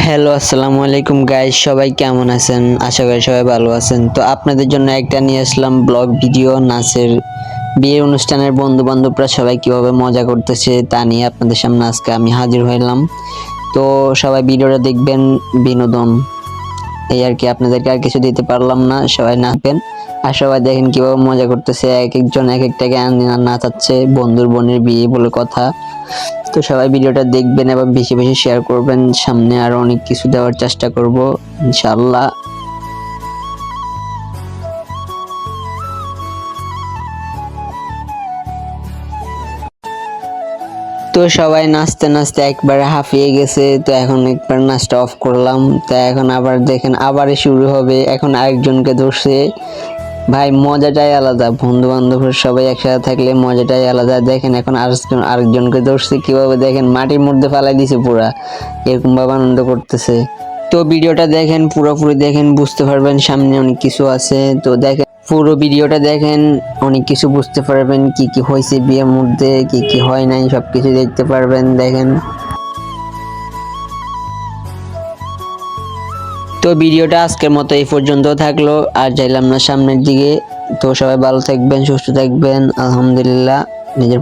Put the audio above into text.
Hello, আসসালামু আলাইকুম guys, সবাই কেমন আছেন? আশা করি সবাই ভালো আছেন। তো আপনাদের জন্য একটা নিয়ে আসলাম ব্লগ ভিডিও, নাচের বিয়ের অনুষ্ঠানের বন্ধু বান্ধবরা সবাই কিভাবে মজা করতেছে তা নিয়ে আপনাদের সামনে আজকে আমি হাজির হইলাম। তো সবাই ভিডিওটা দেখবেন, বিনোদন এই আর কি, আপনাদেরকে আর কিছু দিতে পারলাম না। সবাই নাচবেন আর সবাই দেখেন কিভাবে মজা করতেছে, এক একজন এক একটাকে নাচাচ্ছে, বন্ধুর বোনের বিয়ে বলে কথা। তো সবাই ভিডিওটা দেখবেন এবং বেশি বেশি শেয়ার করবেন, সামনে আরো অনেক কিছু দেওয়ার চেষ্টা করব ইনশাআল্লাহ। তো সবাই নাচতে নাচতে একবারে হাঁপিয়ে গেছে, তো এখন একবার নাচটা অফ করলাম। তো এখন আবার দেখেন আবার শুরু হবে, এখন আরেকজনকে ধরছে। ভাই মজাটাই আলাদা, বন্ধু বান্ধবের সবাই একসাথে থাকলে মজাটাই আলাদা। দেখেন এখন আরেকজনকে ধরছে কিভাবে, দেখেন মাটির মধ্যে ফালাই দিছে পুরা, এরকম ভাবে আনন্দ করতেছে। তো ভিডিওটা দেখেন, পুরোপুরি দেখেন, বুঝতে পারবেন সামনে অনেক কিছু আছে। তো দেখেন পুরো ভিডিওটা দেখেন, অনেক কিছু বুঝতে পারবেন, কি কি হয়েছে বিয়ের মধ্যে, কি কি হয় নাই, সবকিছু দেখতে পারবেন। দেখেন, তো ভিডিওটা আজকের মতো এই পর্যন্ত থাকলো, আর যাইলাম না সামনের দিকে। তো সবাই ভালো থাকবেন, সুস্থ থাকবেন, আলহামদুলিল্লাহ, নিজের